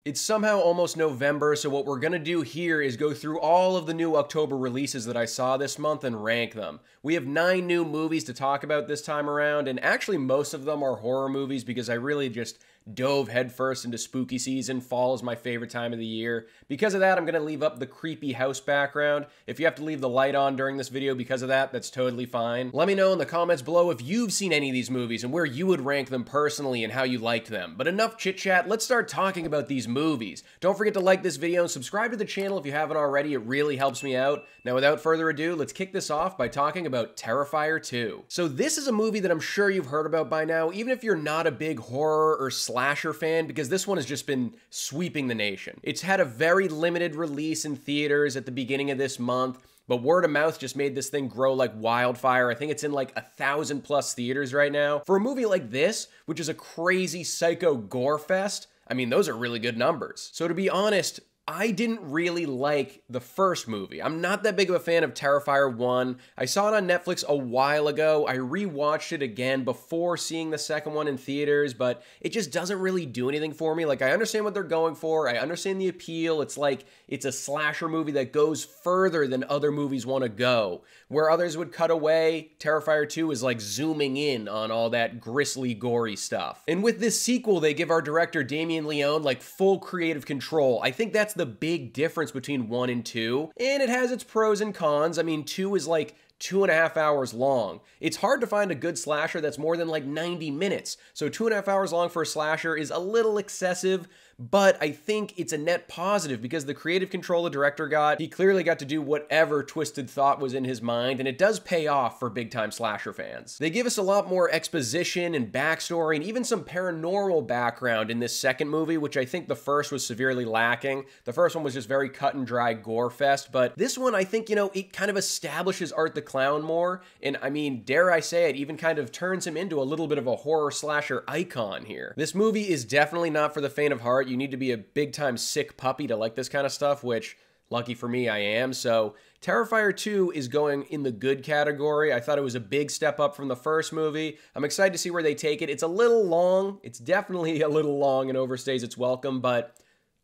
It's somehow almost November, so what we're gonna do here is go through all of the new October releases that I saw this month and rank them. We have 9 new movies to talk about this time around, and actually most of them are horror movies because I really just dove headfirst into spooky season. Fall is my favorite time of the year. Because of that, I'm gonna leave up the creepy house background. If you have to leave the light on during this video because of that, that's totally fine. Let me know in the comments below if you've seen any of these movies and where you would rank them personally and how you liked them. But enough chit chat, let's start talking about these movies. Don't forget to like this video and subscribe to the channel if you haven't already. It really helps me out. Now without further ado, let's kick this off by talking about Terrifier 2. So this is a movie that I'm sure you've heard about by now, even if you're not a big horror or slasher fan, because this one has just been sweeping the nation. It's had a very limited release in theaters at the beginning of this month, but word of mouth just made this thing grow like wildfire. I think it's in like 1,000+ theaters right now. For a movie like this, which is a crazy psycho gore fest, I mean, those are really good numbers. So to be honest, I didn't really like the first movie. I'm not that big of a fan of Terrifier 1. I saw it on Netflix a while ago. I rewatched it again before seeing the second one in theaters, but it just doesn't really do anything for me. Like, I understand what they're going for. I understand the appeal. It's like, it's a slasher movie that goes further than other movies want to go. Where others would cut away, Terrifier 2 is like zooming in on all that grisly, gory stuff. And with this sequel, they give our director Damien Leone like full creative control. I think that's the big difference between 1 and 2, and it has its pros and cons. I mean, 2 is like 2.5 hours long. It's hard to find a good slasher that's more than like 90 minutes, so 2.5 hours long for a slasher is a little excessive, but I think it's a net positive because the creative control the director got, he clearly got to do whatever twisted thought was in his mind, and it does pay off for big-time slasher fans. They give us a lot more exposition and backstory and even some paranormal background in this second movie, which I think the first was severely lacking. The first one was just very cut and dry gore fest, but this one, I think, you know, it kind of establishes Art the Clown more, and I mean, dare I say it, even kind of turns him into a little bit of a horror slasher icon here. This movie is definitely not for the faint of heart. You need to be a big-time sick puppy to like this kind of stuff, which, lucky for me, I am. So Terrifier 2 is going in the good category. I thought it was a big step up from the first movie. I'm excited to see where they take it. It's a little long. It's definitely a little long and overstays its welcome, but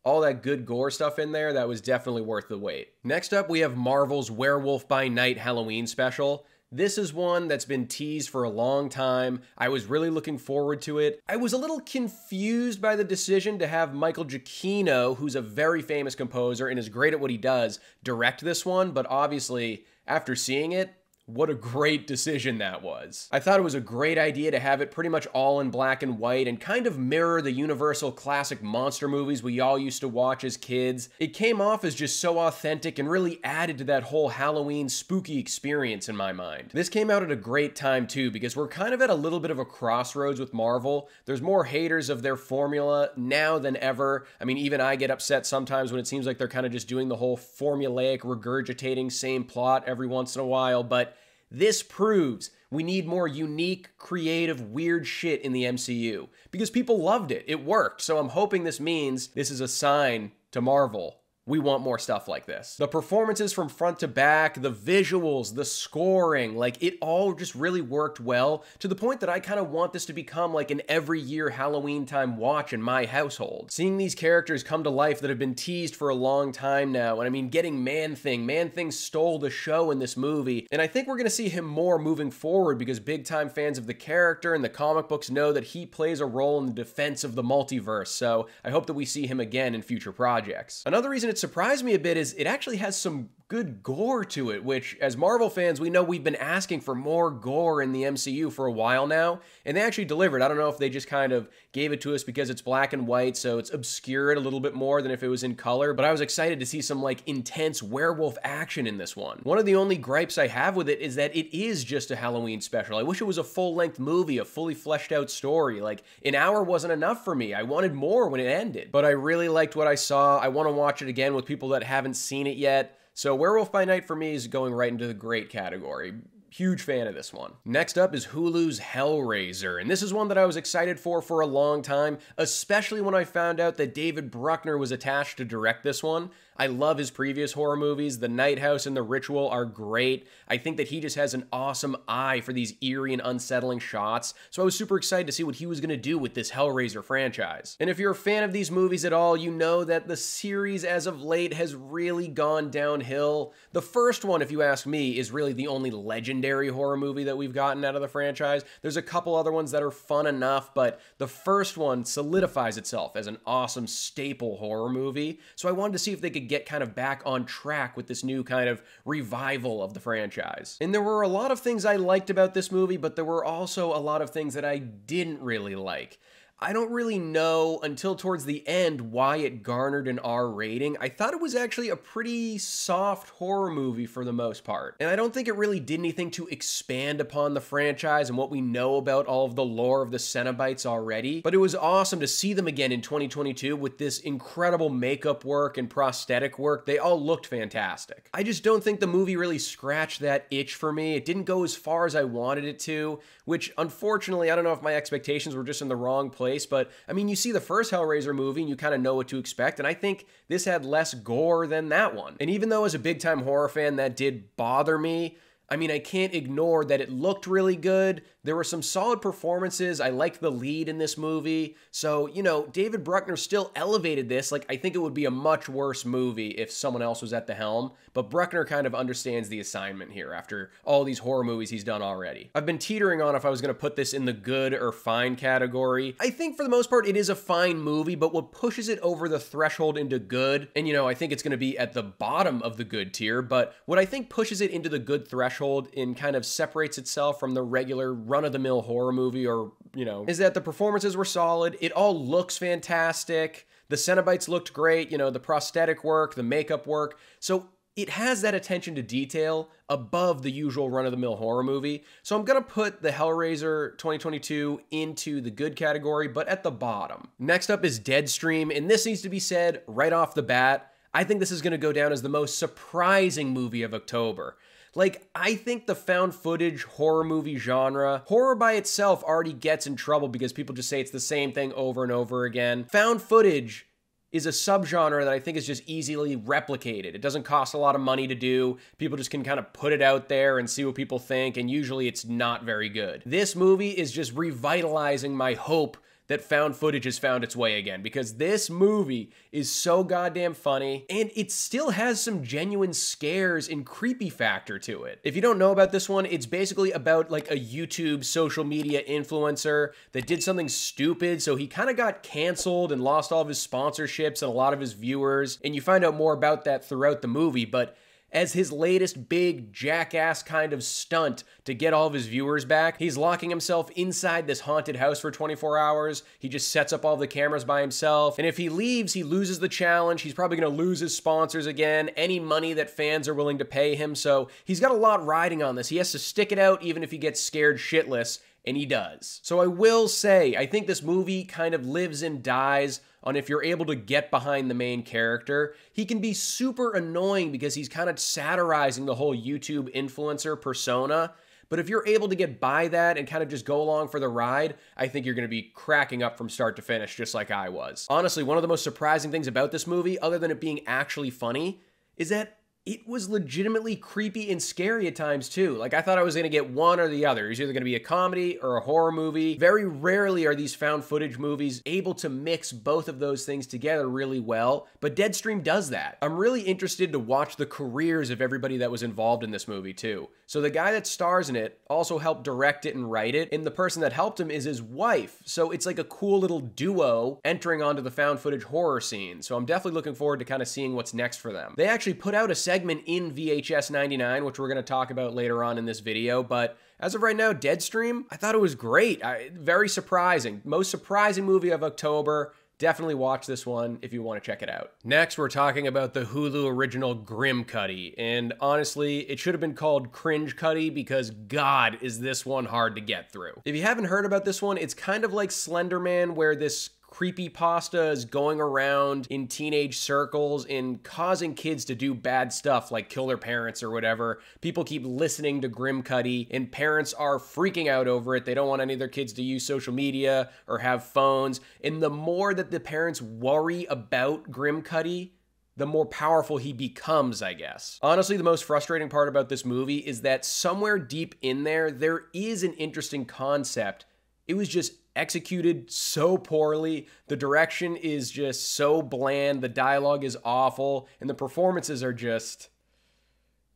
all that good gore stuff in there, that was definitely worth the wait. Next up, we have Marvel's Werewolf by Night Halloween special. This is one that's been teased for a long time. I was really looking forward to it. I was a little confused by the decision to have Michael Giacchino, who's a very famous composer and is great at what he does, direct this one, but obviously, after seeing it, what a great decision that was. I thought it was a great idea to have it pretty much all in black and white and kind of mirror the Universal classic monster movies we all used to watch as kids. It came off as just so authentic and really added to that whole Halloween spooky experience in my mind. This came out at a great time too, because we're kind of at a little bit of a crossroads with Marvel. There's more haters of their formula now than ever. I mean, even I get upset sometimes when it seems like they're kind of just doing the whole formulaic, regurgitating same plot every once in a while, but this proves we need more unique, creative, weird shit in the MCU. Because people loved it. It worked. So I'm hoping this means this is a sign to Marvel. We want more stuff like this. The performances from front to back, the visuals, the scoring, like it all just really worked well to the point that I kind of want this to become like an every year Halloween time watch in my household. Seeing these characters come to life that have been teased for a long time now, and I mean getting Man-Thing stole the show in this movie, and I think we're gonna see him more moving forward because big time fans of the character and the comic books know that he plays a role in the defense of the multiverse, so I hope that we see him again in future projects. Another reason it surprised me a bit is it actually has some good gore to it, which as Marvel fans, we know we've been asking for more gore in the MCU for a while now, and they actually delivered. I don't know if they just kind of gave it to us because it's black and white, so it's obscured a little bit more than if it was in color, but I was excited to see some like intense werewolf action in this one. One of the only gripes I have with it is that it is just a Halloween special. I wish it was a full-length movie, a fully fleshed out story. Like, an hour wasn't enough for me. I wanted more when it ended, but I really liked what I saw. I want to watch it again with people that haven't seen it yet. So Werewolf by Night for me is going right into the great category. Huge fan of this one. Next up is Hulu's Hellraiser, and this is one that I was excited for a long time, especially when I found out that David Bruckner was attached to direct this one. I love his previous horror movies. The Night House and The Ritual are great. I think that he just has an awesome eye for these eerie and unsettling shots, so I was super excited to see what he was going to do with this Hellraiser franchise. And if you're a fan of these movies at all, you know that the series as of late has really gone downhill. The first one, if you ask me, is really the only legendary horror movie that we've gotten out of the franchise. There's a couple other ones that are fun enough, but the first one solidifies itself as an awesome staple horror movie, so I wanted to see if they could get kind of back on track with this new kind of revival of the franchise. And there were a lot of things I liked about this movie, but there were also a lot of things that I didn't really like. I don't really know until towards the end why it garnered an R rating. I thought it was actually a pretty soft horror movie for the most part. And I don't think it really did anything to expand upon the franchise and what we know about all of the lore of the Cenobites already. But it was awesome to see them again in 2022 with this incredible makeup work and prosthetic work. They all looked fantastic. I just don't think the movie really scratched that itch for me. It didn't go as far as I wanted it to, which unfortunately, I don't know if my expectations were just in the wrong place. But I mean, you see the first Hellraiser movie and you kind of know what to expect, and I think this had less gore than that one. And even though as a big-time horror fan that did bother me, I mean, I can't ignore that it looked really good. There were some solid performances. I liked the lead in this movie. So, you know, David Bruckner still elevated this. Like, I think it would be a much worse movie if someone else was at the helm. But Bruckner kind of understands the assignment here after all these horror movies he's done already. I've been teetering on if I was going to put this in the good or fine category. I think for the most part, it is a fine movie, but what pushes it over the threshold into good, and, you know, I think it's going to be at the bottom of the good tier, but what I think pushes it into the good threshold and kind of separates itself from the regular run-of-the-mill horror movie, or, you know, is that the performances were solid. It all looks fantastic. The Cenobites looked great, you know, the prosthetic work, the makeup work. So it has that attention to detail above the usual run-of-the-mill horror movie. So I'm going to put the Hellraiser 2022 into the good category, but at the bottom. Next up is Deadstream, and this needs to be said right off the bat. I think this is going to go down as the most surprising movie of October. Like, I think the found footage horror movie genre, horror by itself already gets in trouble because people just say it's the same thing over and over again. Found footage is a subgenre that I think is just easily replicated. It doesn't cost a lot of money to do. People just can kind of put it out there and see what people think, and usually it's not very good. This movie is just revitalizing my hope that found footage has found its way again, because this movie is so goddamn funny, and it still has some genuine scares and creepy factor to it. If you don't know about this one, it's basically about like a YouTube social media influencer that did something stupid, so he kind of got canceled and lost all of his sponsorships and a lot of his viewers, and you find out more about that throughout the movie, but as his latest big jackass kind of stunt to get all of his viewers back, he's locking himself inside this haunted house for 24 hours. He just sets up all the cameras by himself. And if he leaves, he loses the challenge. He's probably going to lose his sponsors again, any money that fans are willing to pay him. So he's got a lot riding on this. He has to stick it out even if he gets scared shitless, and he does. So I will say, I think this movie kind of lives and dies on if you're able to get behind the main character. He can be super annoying because he's kind of satirizing the whole YouTube influencer persona. But if you're able to get by that and kind of just go along for the ride, I think you're going to be cracking up from start to finish, just like I was. Honestly, one of the most surprising things about this movie, other than it being actually funny, is that it was legitimately creepy and scary at times too. Like, I thought I was gonna get one or the other. It's either gonna be a comedy or a horror movie. Very rarely are these found footage movies able to mix both of those things together really well, but Deadstream does that. I'm really interested to watch the careers of everybody that was involved in this movie too. So the guy that stars in it also helped direct it and write it, and the person that helped him is his wife. So it's like a cool little duo entering onto the found footage horror scene. So I'm definitely looking forward to kind of seeing what's next for them. They actually put out a segment in VHS 99, which we're going to talk about later on in this video, but as of right now, Deadstream, I thought it was great. Very surprising. Most surprising movie of October. Definitely watch this one if you want to check it out. Next, we're talking about the Hulu original Grimcutty, and honestly, it should have been called Cringecutty because God, is this one hard to get through. If you haven't heard about this one, it's kind of like Slender Man, where this creepypastas going around in teenage circles and causing kids to do bad stuff like kill their parents or whatever. People keep listening to Grimcutty and parents are freaking out over it. They don't want any of their kids to use social media or have phones. And the more that the parents worry about Grimcutty, the more powerful he becomes, I guess. Honestly, the most frustrating part about this movie is that somewhere deep in there is an interesting concept. It was just executed so poorly. The direction is just so bland. The dialogue is awful. And the performances are just...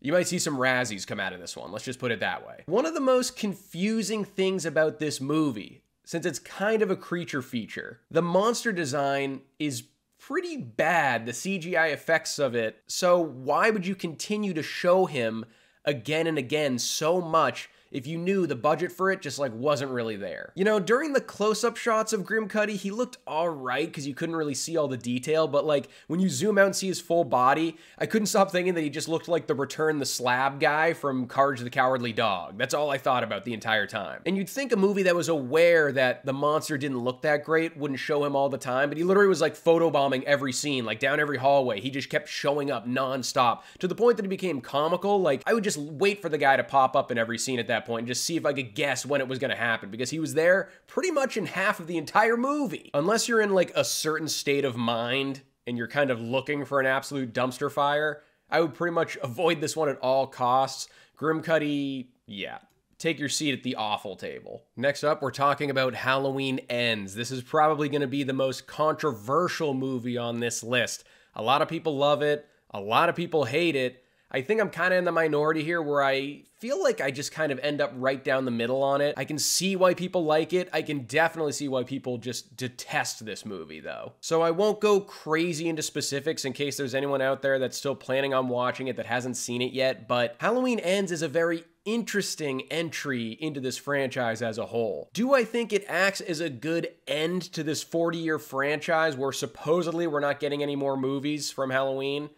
You might see some Razzies come out of this one. Let's just put it that way. One of the most confusing things about this movie, since it's kind of a creature feature, the monster design is pretty bad, the CGI effects of it. So why would you continue to show him again and again so much if you knew the budget for it just like wasn't really there? You know, during the close-up shots of Grimcutty, he looked all right because you couldn't really see all the detail, but like when you zoom out and see his full body, I couldn't stop thinking that he just looked like the Return the Slab guy from Courage the Cowardly Dog. That's all I thought about the entire time. And you'd think a movie that was aware that the monster didn't look that great wouldn't show him all the time, but he literally was like photobombing every scene, like down every hallway. He just kept showing up nonstop to the point that it became comical. Like I would just wait for the guy to pop up in every scene at that point and just see if I could guess when it was going to happen, because he was there pretty much in half of the entire movie. Unless you're in like a certain state of mind and you're kind of looking for an absolute dumpster fire, I would pretty much avoid this one at all costs. Grimcutty, yeah. Take your seat at the awful table. Next up, we're talking about Halloween Ends. This is probably going to be the most controversial movie on this list. A lot of people love it. A lot of people hate it. I think I'm kind of in the minority here where I feel like I just kind of end up right down the middle on it. I can see why people like it. I can definitely see why people just detest this movie though. So I won't go crazy into specifics in case there's anyone out there that's still planning on watching it that hasn't seen it yet, but Halloween Ends is a very interesting entry into this franchise as a whole. Do I think it acts as a good end to this 40-year franchise where supposedly we're not getting any more movies from Halloween?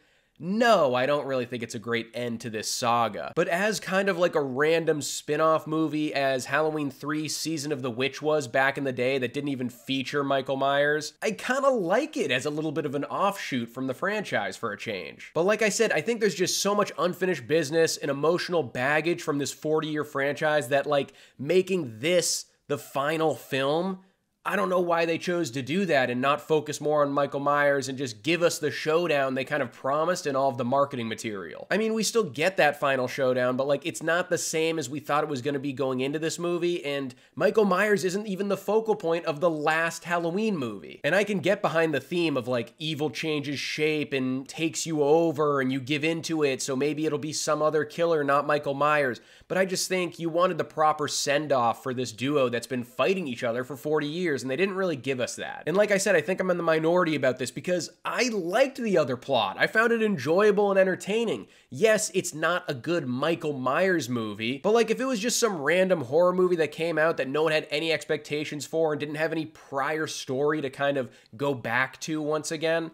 No, I don't really think it's a great end to this saga. But as kind of like a random spin-off movie as Halloween 3 Season of the Witch was back in the day that didn't even feature Michael Myers, I kind of like it as a little bit of an offshoot from the franchise for a change. But like I said, I think there's just so much unfinished business and emotional baggage from this 40-year franchise that like making this the final film, I don't know why they chose to do that and not focus more on Michael Myers and just give us the showdown they kind of promised in all of the marketing material. I mean, we still get that final showdown, but like it's not the same as we thought it was going to be going into this movie, and Michael Myers isn't even the focal point of the last Halloween movie. And I can get behind the theme of like evil changes shape and takes you over and you give into it, so maybe it'll be some other killer, not Michael Myers. But I just think you wanted the proper send-off for this duo that's been fighting each other for 40 years. And they didn't really give us that. And like I said, I think I'm in the minority about this because I liked the other plot. I found it enjoyable and entertaining. Yes, it's not a good Michael Myers movie, but like if it was just some random horror movie that came out that no one had any expectations for and didn't have any prior story to kind of go back to once again,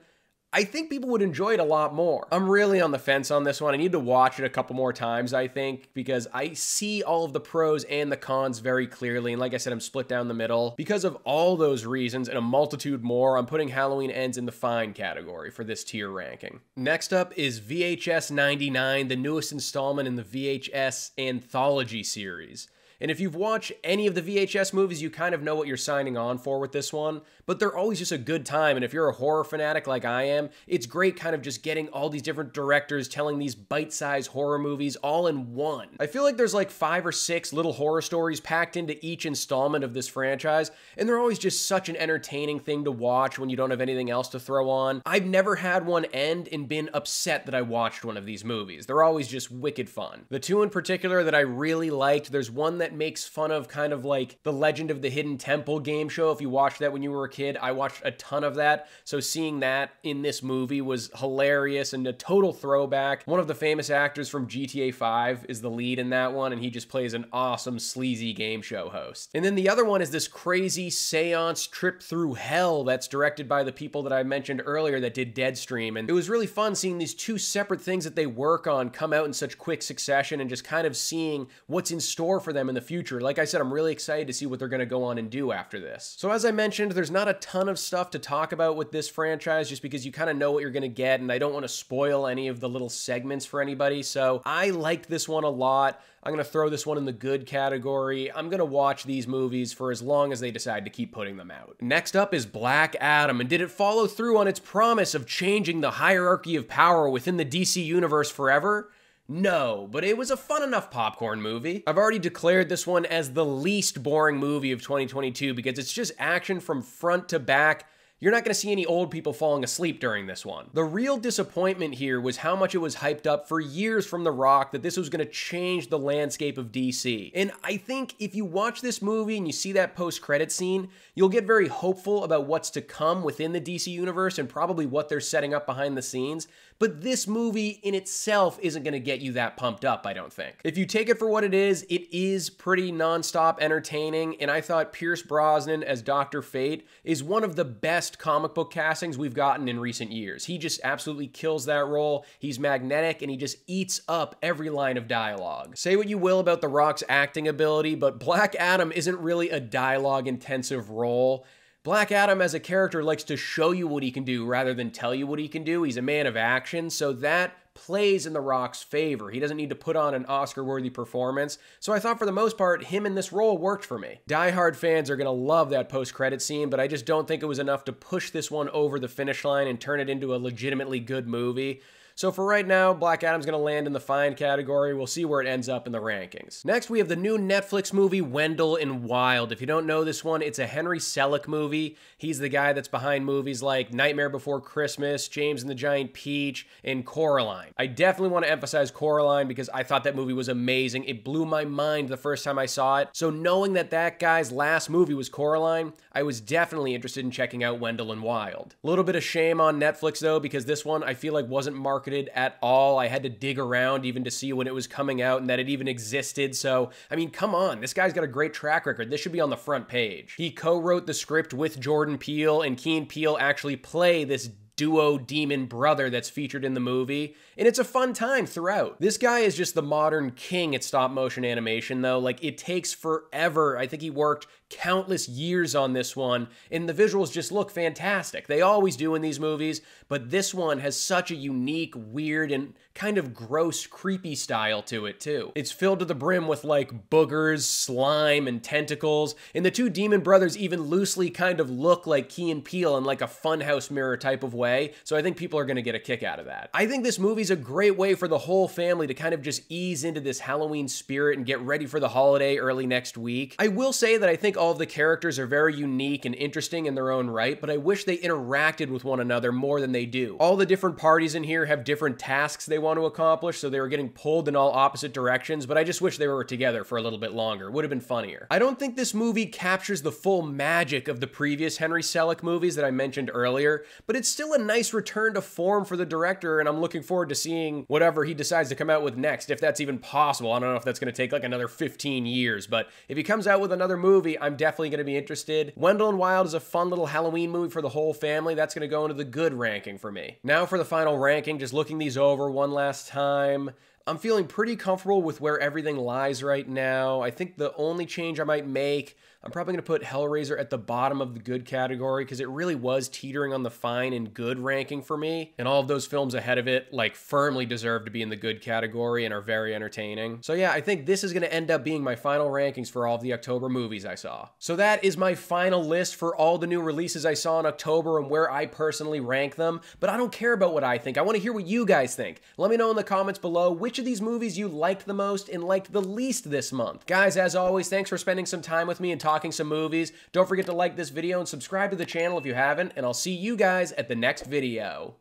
I think people would enjoy it a lot more. I'm really on the fence on this one. I need to watch it a couple more times, I think, because I see all of the pros and the cons very clearly. And like I said, I'm split down the middle. Because of all those reasons and a multitude more, I'm putting Halloween Ends in the fine category for this tier ranking. Next up is VHS 99, the newest installment in the VHS anthology series. And if you've watched any of the VHS movies, you kind of know what you're signing on for with this one, but they're always just a good time. And if you're a horror fanatic like I am, it's great kind of just getting all these different directors telling these bite-sized horror movies all in one. I feel like there's like 5 or 6 little horror stories packed into each installment of this franchise, and they're always just such an entertaining thing to watch when you don't have anything else to throw on. I've never had one end and been upset that I watched one of these movies. They're always just wicked fun. The 2 in particular that I really liked, there's one that makes fun of kind of like the Legend of the Hidden Temple game show. If you watched that when you were a kid, I watched a ton of that. So seeing that in this movie was hilarious and a total throwback. One of the famous actors from GTA 5 is the lead in that one, and he just plays an awesome sleazy game show host. And then the other one is this crazy seance trip through hell that's directed by the people that I mentioned earlier that did Deadstream. And it was really fun seeing these 2 separate things that they work on come out in such quick succession and just kind of seeing what's in store for them in the future. Like I said, I'm really excited to see what they're going to go on and do after this. So as I mentioned, there's not a ton of stuff to talk about with this franchise just because you kind of know what you're going to get, and I don't want to spoil any of the little segments for anybody. So I liked this one a lot. I'm going to throw this one in the good category. I'm going to watch these movies for as long as they decide to keep putting them out. Next up is Black Adam, and did it follow through on its promise of changing the hierarchy of power within the DC universe forever? No, but it was a fun enough popcorn movie. I've already declared this one as the least boring movie of 2022 because it's just action from front to back. You're not going to see any old people falling asleep during this one. The real disappointment here was how much it was hyped up for years from The Rock that this was going to change the landscape of DC. And I think if you watch this movie and you see that post-credit scene, you'll get very hopeful about what's to come within the DC universe and probably what they're setting up behind the scenes. But this movie in itself isn't going to get you that pumped up, I don't think. If you take it for what it is pretty non-stop entertaining, and I thought Pierce Brosnan as Dr. Fate is one of the best comic book castings we've gotten in recent years. He just absolutely kills that role. He's magnetic, and he just eats up every line of dialogue. Say what you will about The Rock's acting ability, but Black Adam isn't really a dialogue-intensive role. Black Adam as a character likes to show you what he can do rather than tell you what he can do. He's a man of action, so that plays in The Rock's favor. He doesn't need to put on an Oscar-worthy performance, so I thought for the most part, him in this role worked for me. Die-hard fans are gonna love that post-credit scene, but I just don't think it was enough to push this one over the finish line and turn it into a legitimately good movie. So for right now, Black Adam's gonna land in the fine category. We'll see where it ends up in the rankings. Next, we have the new Netflix movie, Wendell Wild. If you don't know this one, it's a Henry Selick movie. He's the guy that's behind movies like Nightmare Before Christmas, James and the Giant Peach, and Coraline. I definitely want to emphasize Coraline because I thought that movie was amazing. It blew my mind the first time I saw it. So knowing that that guy's last movie was Coraline, I was definitely interested in checking out Wendell Wild. A little bit of shame on Netflix though, because this one I feel like wasn't marketed at all. I had to dig around even to see when it was coming out and that it even existed. So, I mean, come on, this guy's got a great track record. This should be on the front page. He co-wrote the script with Jordan Peele, and Key and Peele actually play this duo demon brother that's featured in the movie, and it's a fun time throughout. This guy is just the modern king at stop motion animation though. Like, it takes forever. I think he worked countless years on this one, and the visuals just look fantastic. They always do in these movies, but this one has such a unique, weird, and kind of gross, creepy style to it too. It's filled to the brim with like boogers, slime, and tentacles, and the two demon brothers even loosely kind of look like Key and Peele in like a funhouse mirror type of way, so I think people are gonna get a kick out of that. I think this movie's a great way for the whole family to kind of just ease into this Halloween spirit and get ready for the holiday early next week. I will say that I think all of the characters are very unique and interesting in their own right, but I wish they interacted with one another more than they do. All the different parties in here have different tasks they want to accomplish, so they were getting pulled in all opposite directions, but I just wish they were together for a little bit longer. Would have been funnier. I don't think this movie captures the full magic of the previous Henry Selick movies that I mentioned earlier, but it's still a nice return to form for the director, and I'm looking forward to seeing whatever he decides to come out with next, if that's even possible. I don't know if that's going to take like another 15 years, but if he comes out with another movie, I'm definitely going to be interested. Wendell Wild is a fun little Halloween movie for the whole family. That's going to go into the good ranking for me. Now for the final ranking, just looking these over one last time. I'm feeling pretty comfortable with where everything lies right now. I think the only change I might make, I'm probably going to put Hellraiser at the bottom of the good category because it really was teetering on the fine and good ranking for me. And all of those films ahead of it like firmly deserve to be in the good category and are very entertaining. So yeah, I think this is going to end up being my final rankings for all of the October movies I saw. So that is my final list for all the new releases I saw in October and where I personally rank them. But I don't care about what I think. I want to hear what you guys think. Let me know in the comments below which of these movies you liked the most and liked the least this month. Guys, as always, thanks for spending some time with me and talking some movies. Don't forget to like this video and subscribe to the channel if you haven't, and I'll see you guys at the next video.